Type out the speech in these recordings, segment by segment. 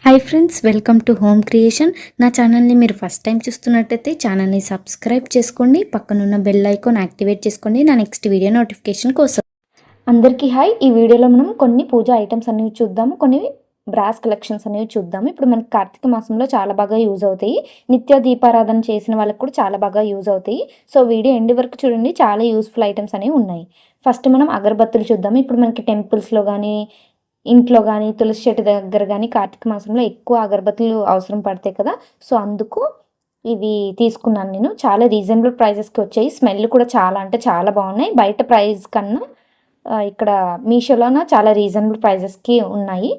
Hi friends, welcome to home creation. నా ఛానల్ని మీరు ఫస్ట్ టైం చూస్తున్నట్టయితే ఛానల్ని సబ్స్క్రైబ్ చేసుకోండి, పక్కనున్న బెల్ ఐకాన్ యాక్టివేట్ చేసుకోండి నా నెక్స్ట్ వీడియో నోటిఫికేషన్ కోసం. అందరికీ హాయ్. ఈ వీడియోలో మనం కొన్ని పూజా ఐటమ్స్ అనేవి చూద్దాము, కొన్ని బ్రాస్ కలెక్షన్స్ అనేవి చూద్దాము. ఇప్పుడు మనకి కార్తీక మాసంలో చాలా బాగా యూజ్ అవుతాయి, నిత్య దీపారాధన చేసిన వాళ్ళకి కూడా చాలా బాగా యూజ్ అవుతాయి. సో వీడియో ఎండ్ వరకు చూడండి, చాలా యూస్ఫుల్ ఐటమ్స్ అనేవి ఉన్నాయి. ఫస్ట్ మనం అగరబత్తులు చూద్దాము. ఇప్పుడు మనకి టెంపుల్స్లో కానీ ఇంట్లో కానీ తులసి చెట్టు దగ్గర కానీ కార్తీక మాసంలో ఎక్కువ అగరబత్తులు అవసరం పడతాయి కదా. సో అందుకు ఇవి తీసుకున్నాను నేను. చాలా రీజనబుల్ ప్రైజెస్కి వచ్చాయి. స్మెల్ కూడా చాలా అంటే చాలా బాగున్నాయి. బయట ప్రైస్ కన్నా ఇక్కడ మీషోలోన చాలా రీజనబుల్ ప్రైజెస్కి ఉన్నాయి.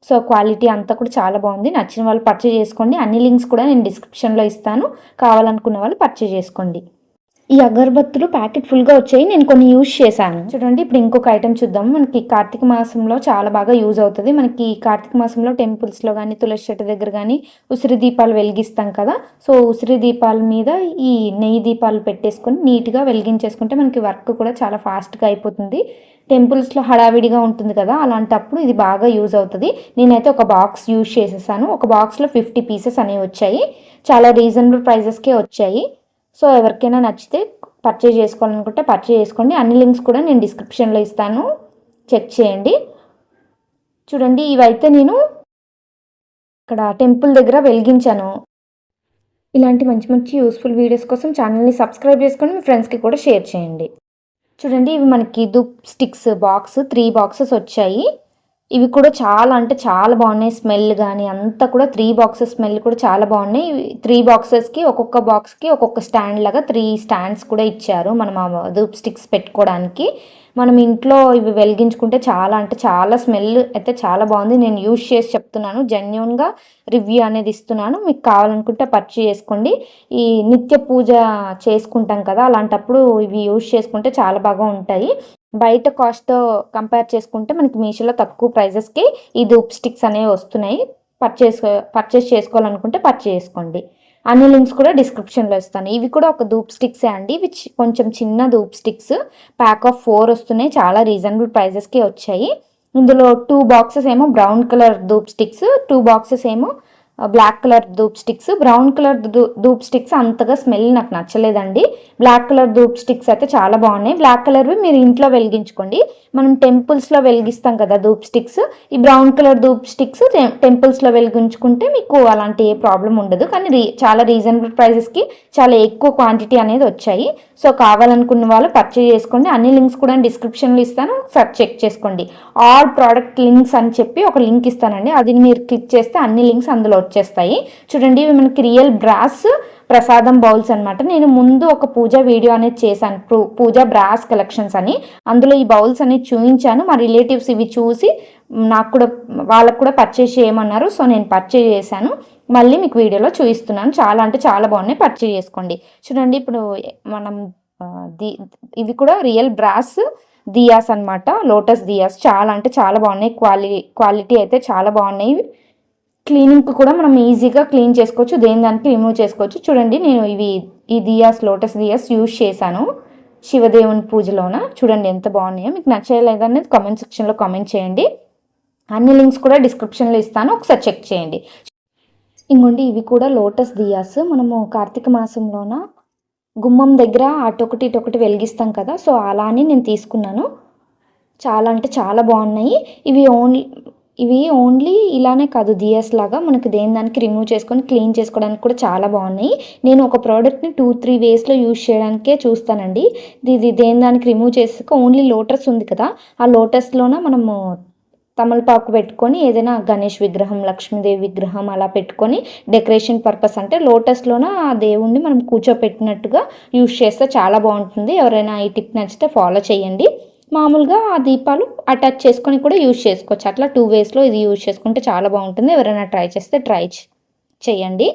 సో క్వాలిటీ అంతా కూడా చాలా బాగుంది. నచ్చిన వాళ్ళు పర్చేజ్ చేసుకోండి. అన్ని లింక్స్ కూడా నేను డిస్క్రిప్షన్లో ఇస్తాను, కావాలనుకున్న వాళ్ళు పర్చేజ్ చేసుకోండి. ఈ అగరబత్తులు ప్యాకెట్ ఫుల్గా వచ్చాయి, నేను కొన్ని యూజ్ చేశాను. చూడండి, ఇప్పుడు ఇంకొక ఐటమ్ చూద్దాము. మనకి కార్తీక మాసంలో చాలా బాగా యూజ్ అవుతుంది. మనకి కార్తీక మాసంలో టెంపుల్స్లో కానీ తులసి చెట్టు దగ్గర కానీ ఉసిరి దీపాలు వెలిగిస్తాం కదా. సో ఉసిరి దీపాల మీద ఈ నెయ్యి దీపాలు పెట్టేసుకొని నీట్గా వెలిగించేసుకుంటే మనకి వర్క్ కూడా చాలా ఫాస్ట్గా అయిపోతుంది. టెంపుల్స్లో హడావిడిగా ఉంటుంది కదా, అలాంటప్పుడు ఇది బాగా యూజ్ అవుతుంది. నేనైతే ఒక బాక్స్ యూజ్ చేసేసాను. ఒక బాక్స్లో 50 పీసెస్ అనేవి వచ్చాయి. చాలా రీజనబుల్ ప్రైజెస్కే వచ్చాయి. సో ఎవరికైనా నచ్చితే పర్చేజ్ చేసుకోవాలనుకుంటే పర్చేజ్ చేసుకోండి. అన్ని లింక్స్ కూడా నేను డిస్క్రిప్షన్లో ఇస్తాను, చెక్ చేయండి. చూడండి, ఇవైతే నేను ఇక్కడ టెంపుల్ దగ్గర వెలిగించాను. ఇలాంటి మంచి మంచి యూస్ఫుల్ వీడియోస్ కోసం ఛానల్ని సబ్స్క్రైబ్ చేసుకొని మీ ఫ్రెండ్స్కి కూడా షేర్ చేయండి. చూడండి, ఇవి మనకి ధూప్ స్టిక్స్ బాక్స్ 3 బాక్సెస్ వచ్చాయి. ఇవి కూడా చాలా అంటే చాలా బాగున్నాయి. స్మెల్ కానీ అంతా కూడా 3 బాక్సెస్ స్మెల్ కూడా చాలా బాగున్నాయి. 3 బాక్సెస్కి ఒక్కొక్క బాక్స్కి ఒక్కొక్క స్టాండ్ లాగా 3 స్టాండ్స్ కూడా ఇచ్చారు మనం ఆ ధూప్ స్టిక్స్ పెట్టుకోవడానికి. మనం ఇంట్లో ఇవి వెలిగించుకుంటే చాలా అంటే చాలా స్మెల్ అయితే చాలా బాగుంది. నేను యూజ్ చేసి చెప్తున్నాను, జెన్యూన్గా రివ్యూ అనేది ఇస్తున్నాను. మీకు కావాలనుకుంటే పర్చేజ్ చేసుకోండి. ఈ నిత్య పూజ చేసుకుంటాం కదా, అలాంటప్పుడు ఇవి యూజ్ చేసుకుంటే చాలా బాగా ఉంటాయి. బయట కాస్ట్తో కంపేర్ చేసుకుంటే మనకి మీషోలో తక్కువ ప్రైజెస్కి ఈ ధూప్ స్టిక్స్ అనేవి వస్తున్నాయి. పర్చేస్ చేసుకోవాలనుకుంటే పర్చేస్ చేసుకోండి. అన్ని లింక్స్ కూడా డిస్క్రిప్షన్లో ఇస్తాను. ఇవి కూడా ఒక ధూప్ స్టిక్సే అండి. ఇవి కొంచెం చిన్న ధూప్ స్టిక్స్, ప్యాక్ ఆఫ్ 4 వస్తున్నాయి. చాలా రీజనబుల్ ప్రైజెస్కి వచ్చాయి. ఇందులో 2 బాక్సెస్ ఏమో brown colour dhoop sticks, 2 boxes ఏమో black colour dhoop sticks. Brown colour dhoop sticks అంతగా స్మెల్ నాకు నచ్చలేదండి. బ్లాక్ కలర్ ధూప్ స్టిక్స్ అయితే చాలా బాగున్నాయి. బ్లాక్ కలర్వి మీరు ఇంట్లో వెలిగించుకోండి. మనం టెంపుల్స్లో వెలిగిస్తాం కదా ధూప్ స్టిక్స్, ఈ బ్రౌన్ కలర్ ధూప్ స్టిక్స్ టెంపుల్స్లో వెలిగించుకుంటే మీకు అలాంటి ఏ ప్రాబ్లం ఉండదు. కానీ చాలా రీజనబుల్ ప్రైజెస్కి చాలా ఎక్కువ క్వాంటిటీ అనేది వచ్చాయి. సో కావాలనుకున్న వాళ్ళు పర్చేజ్ చేసుకోండి. అన్ని లింక్స్ కూడా డిస్క్రిప్షన్లో ఇస్తాను, ఒకసారి చెక్ చేసుకోండి. ఆల్ ప్రోడక్ట్ లింక్స్ అని చెప్పి ఒక లింక్ ఇస్తానండి, అది మీరు క్లిక్ చేస్తే అన్ని లింక్స్ అందులో వచ్చేస్తాయి. చూడండి, ఇవి మనకి రియల్ బ్రాస్ ప్రసాదం బౌల్స్ అనమాట. నేను ముందు ఒక పూజ వీడియో అనేది చేశాను, పూజా బ్రాస్ కలెక్షన్స్ అని. అందులో ఈ బౌల్స్ అనేది చూపించాను. మా రిలేటివ్స్ ఇవి చూసి నాకు కూడా వాళ్ళకు కూడా పర్చేజ్ చేయమన్నారు. సో నేను పర్చేజ్ చేశాను. మళ్ళీ మీకు వీడియోలో చూపిస్తున్నాను. చాలా అంటే చాలా బాగున్నాయి, పర్చేజ్ చేసుకోండి. చూడండి, ఇప్పుడు మనం ఇవి కూడా రియల్ బ్రాస్ దియాస్ అనమాట, లోటస్ దియాస్. చాలా అంటే చాలా బాగున్నాయి. క్వాలిటీ అయితే చాలా బాగున్నాయి. క్లీనింగ్ కూడా మనం ఈజీగా క్లీన్ చేసుకోవచ్చు, దేని దానికి రిమూవ్ చేసుకోవచ్చు. చూడండి, నేను ఈ దియాస్ లోటస్ దియాస్ యూజ్ చేశాను శివదేవుని పూజలోన. చూడండి ఎంత బాగున్నాయో. మీకు నచ్చలేదనేది కామెంట్ సెక్షన్లో కామెంట్ చేయండి. అన్ని లింక్స్ కూడా డిస్క్రిప్షన్లో ఇస్తాను, ఒకసారి చెక్ చేయండి. ఇంకోండి, ఇవి కూడా లోటస్ దియాస్. మనము కార్తీక మాసంలోన గుమ్మం దగ్గర అటొకటి ఇటొకటి వెలిగిస్తాం కదా, సో అలా అని నేను తీసుకున్నాను. చాలా అంటే చాలా బాగున్నాయి. ఇవి ఓన్లీ ఇలానే కాదు, దియాస్ లాగా మనకి దేని దానికి రిమూవ్ చేసుకొని క్లీన్ చేసుకోవడానికి కూడా చాలా బాగున్నాయి. నేను ఒక ప్రోడక్ట్ని 2-3 వేస్లో యూజ్ చేయడానికే చూస్తానండి. ఇది దేని దానికి రిమూవ్ చేసాక ఓన్లీ లోటస్ ఉంది కదా, ఆ లోటస్లోన మనము తమలపాకు పెట్టుకొని ఏదైనా గణేష్ విగ్రహం, లక్ష్మీదేవి విగ్రహం అలా పెట్టుకొని డెకరేషన్ పర్పస్ అంటే లోటస్లోన ఆ దేవుణ్ణి మనం కూర్చోపెట్టినట్టుగా యూజ్ చేస్తే చాలా బాగుంటుంది. ఎవరైనా ఈ టిప్ నచ్చితే ఫాలో చేయండి. మామూలుగా ఆ దీపాలు అటాచ్ చేసుకొని కూడా యూజ్ చేసుకోవచ్చు. అట్లా 2 వేస్లో ఇది యూజ్ చేసుకుంటే చాలా బాగుంటుంది. ఎవరైనా ట్రై చేస్తే ట్రై చేయండి.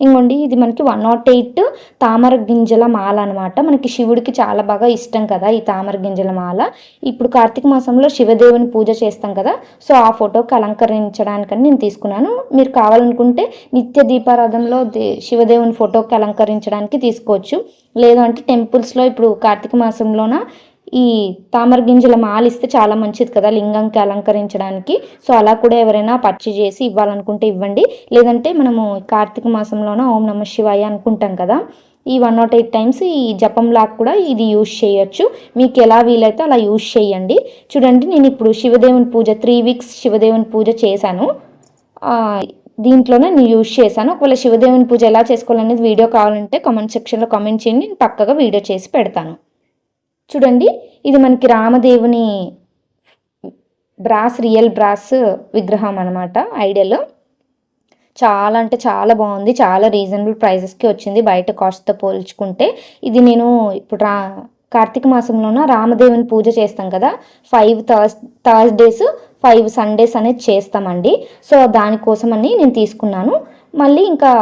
ఇంకోండి, ఇది మనకి 108 తామర గింజల మాల అనమాట. మనకి శివుడికి చాలా బాగా ఇష్టం కదా ఈ తామర గింజల మాల. ఇప్పుడు కార్తీక మాసంలో శివదేవుని పూజ చేస్తాం కదా, సో ఆ ఫోటోకి అలంకరించడానికని నేను తీసుకున్నాను. మీరు కావాలనుకుంటే నిత్య దీపారాధనలో శివదేవుని ఫోటోకి అలంకరించడానికి తీసుకోవచ్చు. లేదు అంటే టెంపుల్స్లో ఇప్పుడు కార్తీక మాసంలోన ఈ తామర గింజల మాల ఇస్తే చాలా మంచిది కదా లింగంకి అలంకరించడానికి. సో అలా కూడా ఎవరైనా పర్చేజ్ చేసి ఇవ్వాలనుకుంటే ఇవ్వండి. లేదంటే మనము కార్తీక మాసంలోన ఓం నమ శివాయ అనుకుంటాం కదా, ఈ 108 టైమ్స్ ఈ జపంలాగా కూడా ఇది యూజ్ చేయొచ్చు. మీకు ఎలా వీలైతే అలా యూజ్ చేయండి. చూడండి నేను ఇప్పుడు శివదేవుని పూజ 3 వీక్స్ శివదేవుని పూజ చేశాను. దీంట్లోనే నేను యూజ్ చేశాను. ఒకవేళ శివదేవుని పూజ ఎలా చేసుకోవాలనేది వీడియో కావాలంటే కామెంట్ సెక్షన్లో కామెంట్ చేయండి, నేను పక్కగా వీడియో చేసి పెడతాను. చూడండి ఇది మనకి రామదేవుని రియల్ బ్రాస్ విగ్రహం అనమాట. ఐడల్ చాలా అంటే చాలా బాగుంది, చాలా రీజనబుల్ ప్రైజెస్కి వచ్చింది బయట కాస్ట్తో పోల్చుకుంటే. ఇది నేను ఇప్పుడు కార్తీక మాసంలోన రామదేవుని పూజ చేస్తాం కదా, 5 థర్స్డేస్ 5 సండేస్ అనేది చేస్తామండి. సో దానికోసమని నేను తీసుకున్నాను. మళ్ళీ ఇంకా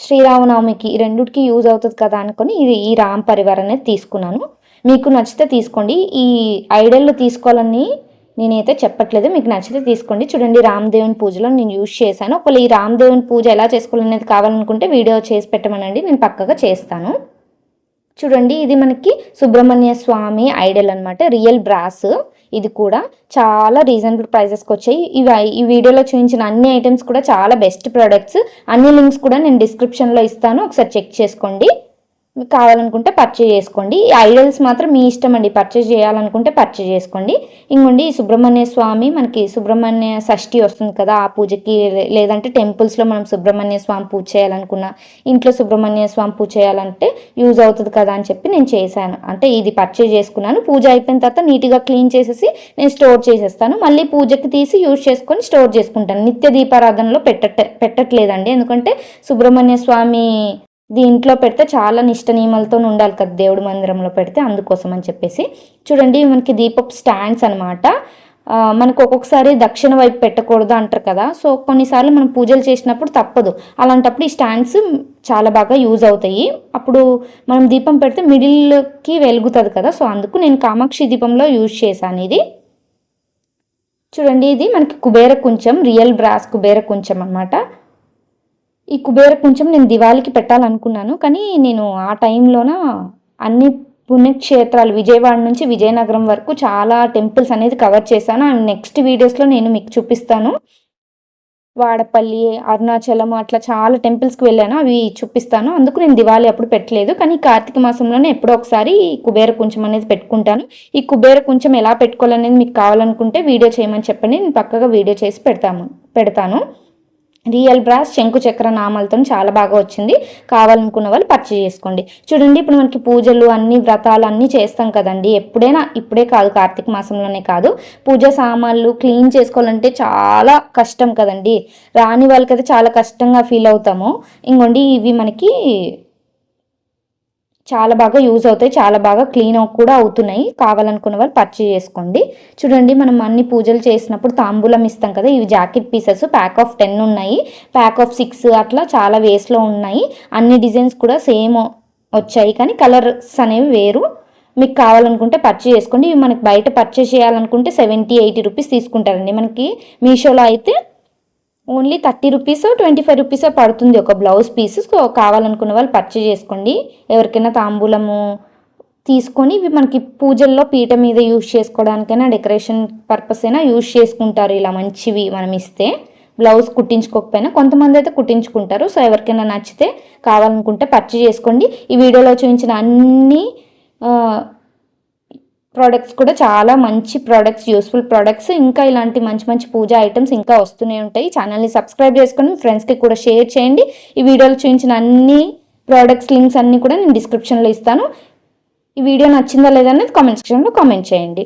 శ్రీరామనవమికి రెండుకి యూజ్ అవుతుంది కదా అనుకొని ఈ రామ్ పరివార్ అనేది తీసుకున్నాను. మీకు నచ్చితే తీసుకోండి. ఈ ఐడల్ తీసుకోవాలని నేనైతే చెప్పట్లేదు, మీకు నచ్చితే తీసుకోండి. చూడండి రామదేవుని పూజలో నేను యూజ్ చేశాను. ఒకవేళ ఈ రామదేవుని పూజ ఎలా చేసుకోవాలనేది కావాలనుకుంటే వీడియో చేసి పెట్టమనండి, నేను పక్కగా చేస్తాను. చూడండి ఇది మనకి సుబ్రహ్మణ్య స్వామి ఐడల్ అనమాట, రియల్ బ్రాస్. ఇది కూడా చాలా రీజనబుల్ ప్రైజెస్కి వచ్చాయి. ఈ వీడియోలో చూపించిన అన్ని ఐటమ్స్ కూడా చాలా బెస్ట్ ప్రోడక్ట్స్. అన్ని లింక్స్ కూడా నేను డిస్క్రిప్షన్లో ఇస్తాను, ఒకసారి చెక్ చేసుకోండి. మీకు కావాలనుకుంటే పర్చేజ్ చేసుకోండి. ఈ ఐడల్స్ మాత్రం మీ ఇష్టం అండి, పర్చేజ్ చేయాలనుకుంటే పర్చేజ్ చేసుకోండి. ఇంకోండి ఈ సుబ్రహ్మణ్య స్వామి మనకి సుబ్రహ్మణ్య షష్ఠి వస్తుంది కదా, ఆ పూజకి లేదంటే టెంపుల్స్లో మనం సుబ్రహ్మణ్య స్వామి పూజ చేయాలనుకున్నా, ఇంట్లో సుబ్రహ్మణ్య స్వామి పూజ చేయాలంటే యూజ్ అవుతుంది కదా అని చెప్పి నేను చేశాను. అంటే ఇది పర్చేజ్ చేసుకున్నాను. పూజ అయిపోయిన తర్వాత నీట్గా క్లీన్ చేసేసి నేను స్టోర్ చేసేస్తాను. మళ్ళీ పూజకి తీసి యూజ్ చేసుకొని స్టోర్ చేసుకుంటాను. నిత్య దీపారాధనలో పెట్టట్లేదండి, ఎందుకంటే సుబ్రహ్మణ్య స్వామి దీంట్లో పెడితే చాలా నిష్ట నియమాలతో ఉండాలి కదా దేవుడి మందిరంలో పెడితే, అందుకోసం అని చెప్పేసి. చూడండి మనకి దీపపు స్టాండ్స్ అనమాట. మనకు ఒక్కొక్కసారి దక్షిణ వైపు పెట్టకూడదు అంటారు కదా, సో కొన్నిసార్లు మనం పూజలు చేసినప్పుడు తప్పదు. అలాంటప్పుడు ఈ స్టాండ్స్ చాలా బాగా యూజ్ అవుతాయి. అప్పుడు మనం దీపం పెడితే మిడిల్కి వెలుగుతుంది కదా, సో అందుకు నేను కామాక్షి దీపంలో యూజ్ చేశాను ఇది. చూడండి ఇది మనకి కుబేర కుంచం, రియల్ బ్రాస్ కుబేర కుంచం అనమాట. ఈ కుబేర కుంచం నేను దివాళీకి పెట్టాలనుకున్నాను, కానీ నేను ఆ టైంలోన అన్ని పుణ్యక్షేత్రాలు విజయవాడ నుంచి విజయనగరం వరకు చాలా టెంపుల్స్ అనేది కవర్ చేశాను. అండ్ నెక్స్ట్ వీడియోస్లో నేను మీకు చూపిస్తాను. వాడపల్లి, అరుణాచలం అట్లా చాలా టెంపుల్స్కి వెళ్ళాను, అవి చూపిస్తాను. అందుకు నేను దివాళీ అప్పుడు పెట్టలేదు, కానీ కార్తీక మాసంలోనే ఎప్పుడో ఒకసారి ఈ కుబేర కుంచం అనేది పెట్టుకుంటాను. ఈ కుబేర కుంచం ఎలా పెట్టుకోవాలనేది మీకు కావాలనుకుంటే వీడియో చేయమని చెప్పండి, నేను పక్కగా వీడియో చేసి పెడతాను. రియల్ బ్రాస్ శంకు చక్ర నామాలతో చాలా బాగా వచ్చింది. కావాలనుకున్న వాళ్ళు పర్చేజ్ చేసుకోండి. చూడండి ఇప్పుడు మనకి పూజలు అన్ని వ్రతాలు అన్నీ చేస్తాం కదండి, ఇప్పుడే కాదు కార్తీక మాసంలోనే కాదు, పూజ సామాన్లు క్లీన్ చేసుకోవాలంటే చాలా కష్టం కదండి. రాని వాళ్ళకైతే చాలా కష్టంగా ఫీల్ అవుతాము. ఇంకోండి ఇవి మనకి చాలా బాగా యూజ్ అవుతాయి, చాలా బాగా క్లీన్ కూడా అవుతున్నాయి. కావాలనుకున్న వాళ్ళు పర్చేజ్ చేసుకోండి. చూడండి మనం అన్ని పూజలు చేసినప్పుడు తాంబూలం ఇస్తాం కదా, ఇవి జాకెట్ పీసెస్ ప్యాక్ ఆఫ్ 10 ఉన్నాయి, ప్యాక్ ఆఫ్ 6 అట్లా చాలా వేస్లో ఉన్నాయి. అన్ని డిజైన్స్ కూడా సేమ్ వచ్చాయి, కానీ కలర్స్ అనేవి వేరు. మీకు కావాలనుకుంటే పర్చేజ్ చేసుకోండి. ఇవి మనకి బయట పర్చేజ్ చేయాలనుకుంటే 70-80 రూపీస్ తీసుకుంటారండి. మనకి మీషోలో అయితే ఓన్లీ 30 రూపీస్ 25 రూపీస్ పడుతుంది ఒక బ్లౌజ్ పీస్. సో కావాలనుకున్న వాళ్ళు పర్చేజ్ చేసుకోండి. ఎవరికైనా తాంబూలము తీసుకొని ఇవి మనకి పూజల్లో పీట మీద యూజ్ చేసుకోవడానికైనా డెకరేషన్ పర్పస్ అయినా యూజ్ చేసుకుంటారు. ఇలా మంచివి మనం ఇస్తే బ్లౌజ్ కుట్టించుకోకపోయినా కొంతమంది అయితే కుట్టించుకుంటారు. సో ఎవరికైనా నచ్చితే కావాలనుకుంటే పర్చేజ్ చేసుకోండి. ఈ వీడియోలో చూపించిన అన్ని ప్రోడక్ట్స్ కూడా చాలా మంచి ప్రోడక్ట్స్, యూస్ఫుల్ ప్రోడక్ట్స్. ఇంకా ఇలాంటి మంచి మంచి పూజా ఐటమ్స్ ఇంకా వస్తూనే ఉంటాయి. ఛానల్ని సబ్స్క్రైబ్ చేసుకొని ఫ్రెండ్స్కి కూడా షేర్ చేయండి. ఈ వీడియోలో చూపించిన అన్ని ప్రోడక్ట్స్ లింక్స్ అన్నీ కూడా నేను డిస్క్రిప్షన్లో ఇస్తాను. ఈ వీడియో నచ్చిందా లేదా అనేది కామెంట్ సెక్షన్లో కామెంట్ చేయండి.